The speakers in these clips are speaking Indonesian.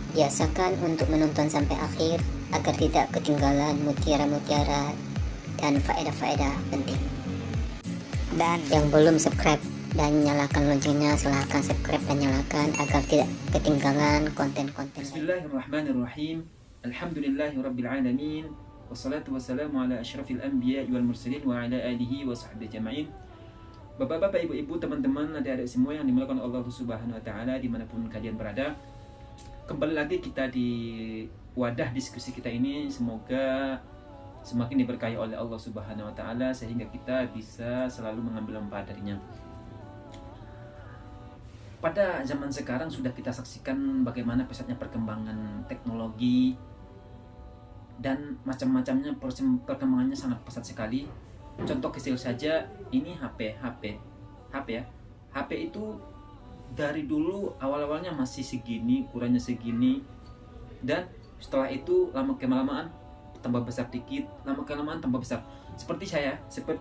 Biasakan untuk menonton sampai akhir agar tidak ketinggalan mutiara-mutiara dan faedah-faedah penting. Dan yang belum subscribe dan nyalakan loncengnya, silahkan subscribe dan nyalakan agar tidak ketinggalan konten-konten. Bismillahirrahmanirrahim. Alhamdulillahirrabbilalamin. Wassalatu wassalamu ala asyrafil anbiya wal mursalin wa ala alihi wa sahbihi jama'in. Bapak-bapak, ibu-ibu, teman-teman, adik-adik semua yang dimuliakan Allah Subhanahu wa taala dimanapun kalian berada. Kembali lagi kita di wadah diskusi kita ini, semoga semakin diberkahi oleh Allah Subhanahu wa taala sehingga kita bisa selalu mengambil manfaat darinya. Pada zaman sekarang sudah kita saksikan bagaimana pesatnya perkembangan teknologi dan macam-macamnya, perkembangannya sangat pesat sekali. Contoh kecil saja, ini HP ya. HP itu dari dulu awal-awalnya masih segini, ukurannya segini, dan setelah itu lama kelamaan tambah besar dikit, lama kelamaan tambah besar. Seperti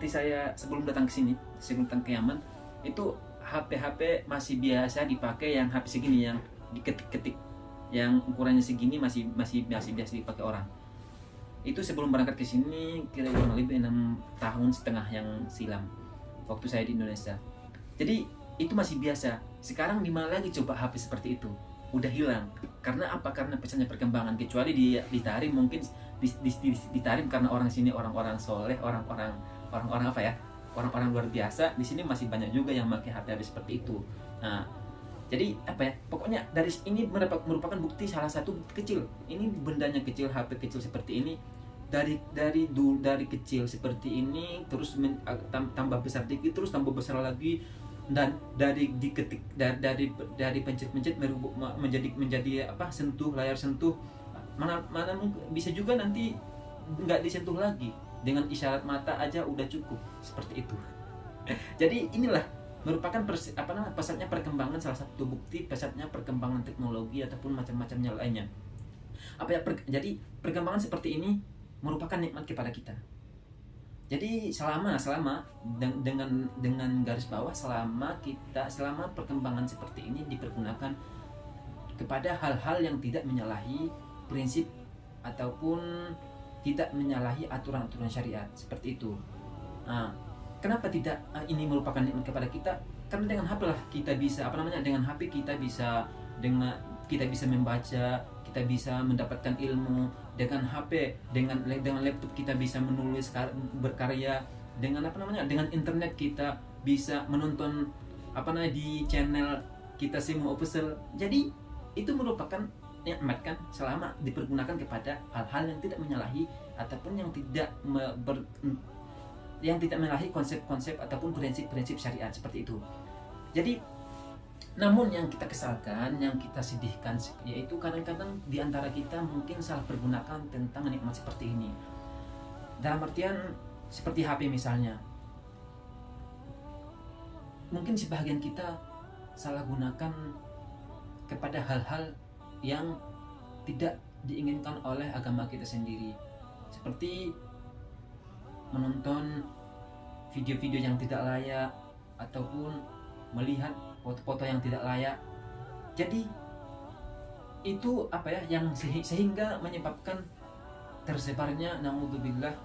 saya sebelum datang ke sini, sebelum datang ke Yaman, itu HP masih biasa dipakai yang HP segini, yang diketik-ketik, yang ukurannya segini masih biasa dipakai orang. Itu sebelum berangkat ke sini kira kurang lebih 6,5 tahun yang silam, waktu saya di Indonesia. Jadi itu masih biasa. Sekarang di mana lagi coba HP seperti itu? Udah hilang. Karena apa? Karena pesatnya perkembangan. Kecuali ditarim, mungkin ditarim karena orang sini orang-orang soleh, orang-orang apa ya? Orang-orang luar biasa. Di sini masih banyak juga yang pakai HP seperti itu. Nah, jadi apa ya? Pokoknya dari ini merupakan bukti, salah satu bukti kecil. Ini bendanya kecil, HP kecil seperti ini. Dari kecil seperti ini terus tambah besar dikit, terus tambah besar lagi, dan dari diketik dari pencet-pencet menjadi apa, sentuh layar sentuh, mana bisa juga nanti nggak disentuh lagi, dengan isyarat mata aja udah cukup, seperti itu. Jadi inilah merupakan pesatnya perkembangan, salah satu bukti pesatnya perkembangan teknologi ataupun macam-macamnya lainnya. Jadi perkembangan seperti ini merupakan nikmat kepada kita. Jadi selama dengan garis bawah, selama perkembangan seperti ini dipergunakan kepada hal-hal yang tidak menyalahi prinsip ataupun tidak menyalahi aturan-aturan syariat, seperti itu. Nah, kenapa tidak ini merupakan nikmat kepada kita? Karena dengan HP lah kita bisa dengan HP kita bisa membaca, kita bisa mendapatkan ilmu. Dengan HP, dengan laptop kita bisa menulis, berkarya. Dengan dengan internet kita bisa menonton di channel kita semua official. Jadi itu merupakan nikmat kan, selama dipergunakan kepada hal-hal yang tidak menyalahi ataupun yang tidak menyalahi konsep-konsep ataupun prinsip-prinsip syariat, seperti itu. Jadi namun yang kita kesalkan, yang kita sedihkan, yaitu kadang-kadang di antara kita mungkin salah pergunakan tentang nikmat seperti ini. Dalam artian seperti HP misalnya, mungkin sebagian kita salah gunakan kepada hal-hal yang tidak diinginkan oleh agama kita sendiri, seperti menonton video-video yang tidak layak ataupun melihat foto-foto yang tidak layak. Jadi itu yang sehingga menyebabkan tersebarnya, naudzubillah,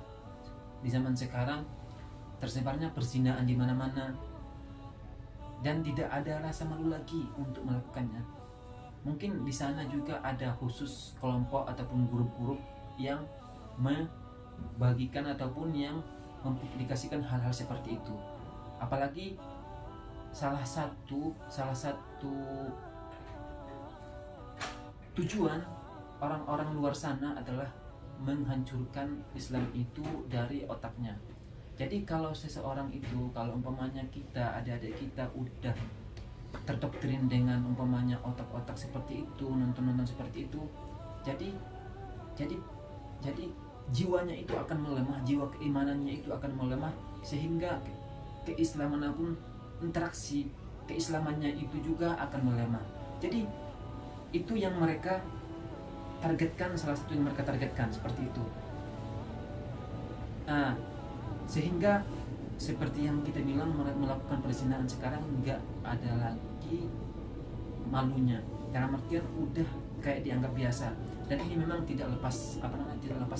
di zaman sekarang tersebarnya perzinaan di mana-mana, dan tidak ada rasa malu lagi untuk melakukannya. Mungkin di sana juga ada khusus kelompok ataupun grup-grup yang membagikan ataupun yang mempublikasikan hal-hal seperti itu. Apalagi salah satu tujuan orang-orang luar sana adalah menghancurkan Islam itu dari otaknya. Jadi kalau seseorang itu, kalau umpamanya kita, adik-adik kita udah terdoktrin dengan umpamanya otak-otak seperti itu, nonton-nonton seperti itu, jadi jiwanya itu akan melemah, jiwa keimanannya itu akan melemah, sehingga keislaman pun, interaksi keislamannya itu juga akan melemah. Jadi itu yang mereka targetkan, salah satu yang mereka targetkan seperti itu. Nah, sehingga seperti yang kita bilang, melakukan perzinahan sekarang nggak ada lagi malunya. Dalam artian udah kayak dianggap biasa. Dan ini memang tidak lepas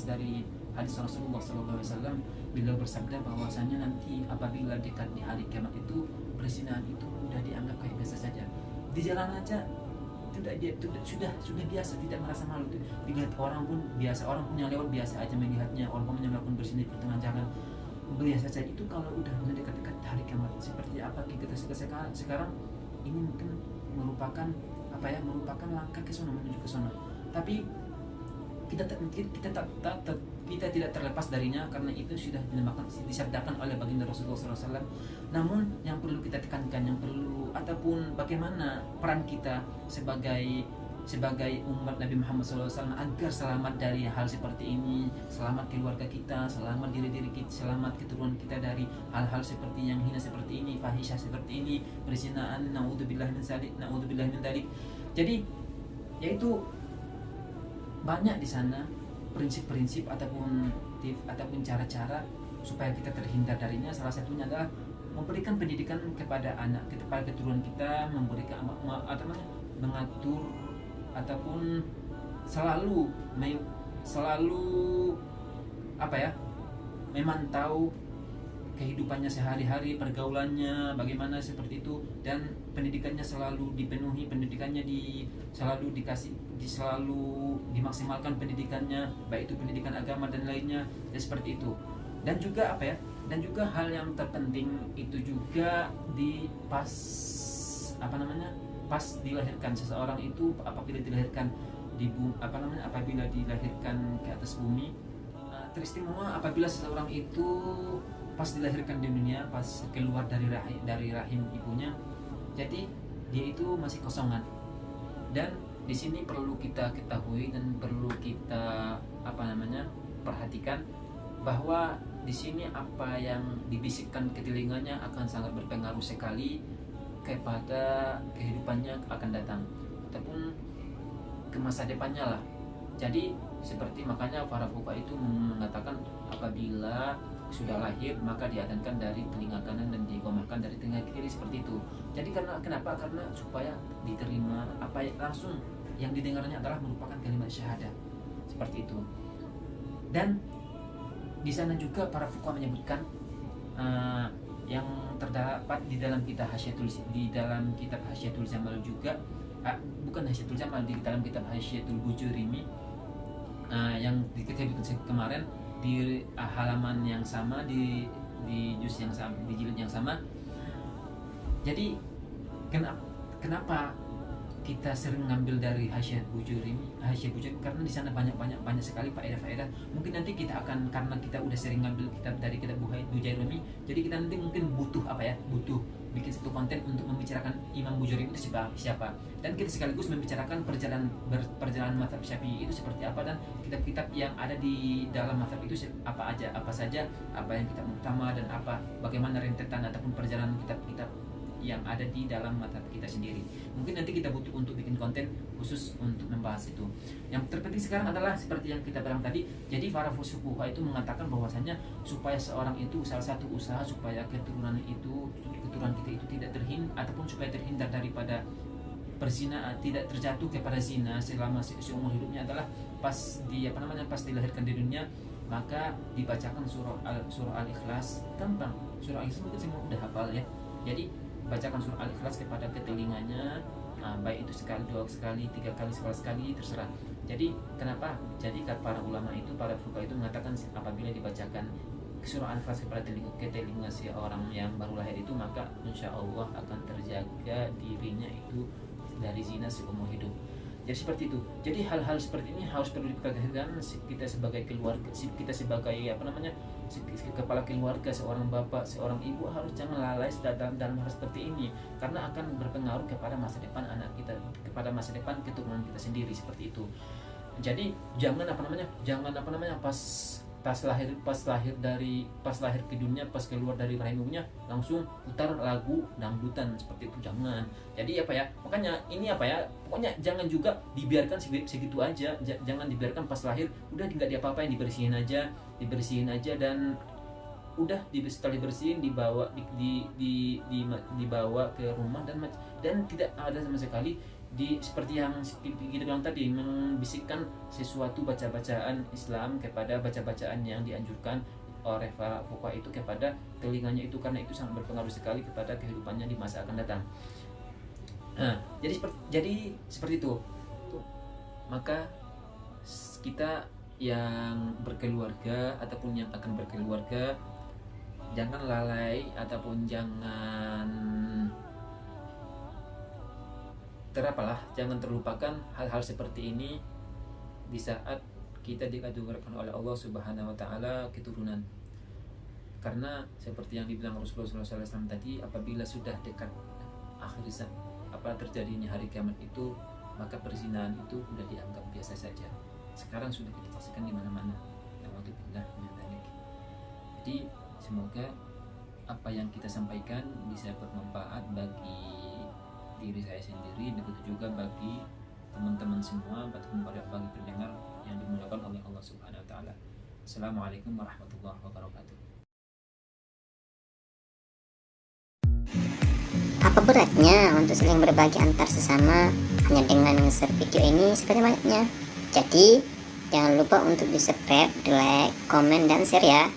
dari hadis Rasulullah SAW. Beliau bersabda bahwasanya nanti apabila dekat di hari kiamat itu, perzinahan itu sudah dianggap kayak biasa saja. Di jalan aja sudah biasa, tidak merasa malu. Dilihat orang pun biasa, orang pun yang lewat biasa aja melihatnya. Orang pun yang melakukan berzina di pertengahan jalan biasa saja. Itu kalau udah mendekat-dekat hari kiamat, seperti apa kita sekarang ini mungkin merupakan langkah ke sana, menuju ke sana. Tapi kita tidak terlepas darinya, karena itu sudah disabdakan oleh baginda Rasulullah SAW. Namun yang perlu kita tekankan, ataupun bagaimana peran kita sebagai umat Nabi Muhammad SAW agar selamat dari hal seperti ini, selamat keluarga kita, selamat diri kita, selamat keturunan kita dari hal-hal seperti yang hina seperti ini, fahisyah seperti ini, perzinaan, naudzubillah min dzalik. Jadi yaitu banyak di sana prinsip-prinsip ataupun cara-cara supaya kita terhindar darinya. Salah satunya adalah memberikan pendidikan kepada kepada keturunan kita, memberikan mengatur ataupun selalu memantau kehidupannya sehari-hari, pergaulannya bagaimana seperti itu, dan pendidikannya selalu dipenuhi, selalu dimaksimalkan pendidikannya, baik itu pendidikan agama dan lainnya, ya seperti itu. Dan juga hal yang terpenting itu juga pas dilahirkan seseorang itu, apabila dilahirkan ke atas bumi, teristimewa apabila seseorang itu pas dilahirkan di dunia, pas keluar dari rahim ibunya, jadi dia itu masih kosongan. Dan di sini perlu kita ketahui dan perlu kita perhatikan bahwa di sini apa yang dibisikkan ke telinganya akan sangat berpengaruh sekali kepada kehidupannya akan datang ataupun ke masa depannya lah. Jadi seperti makanya para fuqaha itu mengatakan apabila sudah lahir maka diadzankan dari telinga kanan dan diqomahkan dari telinga kiri, seperti itu. Jadi kenapa? Karena supaya diterima langsung yang didengarnya adalah merupakan kalimat syahadah, seperti itu. Dan di sana juga para fuqaha menyebutkan yang terdapat di dalam kitab Hasyiatul Jamal juga, bukan Hasyiatul Jamal, di dalam kitab Hasyiatul Bujurimi yang disebutkan kemarin di halaman yang sama, di juz yang sama, di jilid yang sama. Jadi kenapa kita sering ngambil dari Hasyiat Bujurimi karena di sana banyak sekali faedah-faedah. Mungkin nanti kita akan, karena kita udah sering ngambil kitab dari kitab Bujurimi, jadi kita nanti mungkin butuh bikin satu konten untuk membicarakan Imam Bujurimi itu siapa, dan kita sekaligus membicarakan perjalanan mazhab Syafi'i itu seperti apa, dan kitab-kitab yang ada di dalam mazhab itu apa saja, apa yang kitab utama dan bagaimana rentetan ataupun perjalanan kitab-kitab yang ada di dalam mazhab kita sendiri. Mungkin nanti kita butuh untuk bikin konten khusus untuk membahas itu. Yang terpenting sekarang adalah seperti yang kita bilang tadi. Jadi para fuqaha itu mengatakan bahwasanya supaya seorang itu, salah satu usaha supaya keturunan kita itu tidak ataupun supaya terhindar daripada perzinahan, tidak terjatuh kepada zina selama seumur hidupnya adalah pas dilahirkan di dunia, maka dibacakan surah Al-Ikhlas. Gampang, surah Al-Ikhlas mungkin semua udah hafal ya. Jadi bacakan surah Al-Ikhlas kepada telinganya, baik itu sekali, 2 kali, 3 kali, sekali, terserah. Jadi kenapa? Jadi para ulama itu, para fuqaha itu mengatakan apabila dibacakan surah Al-Ikhlas kepada telinga si orang yang baru lahir itu, maka insya Allah akan terjaga dirinya itu dari zina seumur hidup. Jadi seperti itu. Jadi hal-hal seperti ini harus perlu diperhatikan kita sebagai keluarga, kita sebagai kepala keluarga, seorang bapak, seorang ibu harus jangan lalai dalam hal seperti ini, karena akan berpengaruh kepada masa depan anak kita, kepada masa depan keturunan kita sendiri, seperti itu. Jadi jangan pas lahir ke dunia, pas keluar dari rahimnya langsung putar lagu dangdutan, seperti itu, jangan. Jadi makanya ini pokoknya jangan juga dibiarkan segitu aja, jangan dibiarkan pas lahir udah nggak diapa-apain, dibersihin aja dan udah setelah dibersihin dibawa ke rumah dan tidak ada sama sekali seperti yang kita bilang tadi, membisikkan sesuatu bacaan Islam kepada bacaan yang dianjurkan oleh para fuqaha itu kepada telinganya itu, karena itu sangat berpengaruh sekali kepada kehidupannya di masa akan datang. Nah, jadi seperti itu. Maka kita yang berkeluarga ataupun yang akan berkeluarga, jangan lalai ataupun jangan jangan terlupakan hal-hal seperti ini di saat kita dikategorikan oleh Allah Subhanahu wa taala keturunan. Karena seperti yang dibilang Rasulullah SAW tadi, apabila sudah dekat akhir zaman, terjadinya hari kiamat itu, maka perzinahan itu sudah dianggap biasa saja. Sekarang sudah kita saksikan di mana-mana. Jadi semoga apa yang kita sampaikan bisa bermanfaat bagi diri saya sendiri, begitu juga bagi teman-teman semua, bagi pendengar yang dimuliakan oleh Allah Subhanahu wa taala. Assalamualaikum warahmatullahi wabarakatuh. Apa beratnya untuk saling berbagi antar sesama hanya dengan nge-share video ini sebanyak banyaknya? Jadi jangan lupa untuk di subscribe, di like, komen, dan share ya.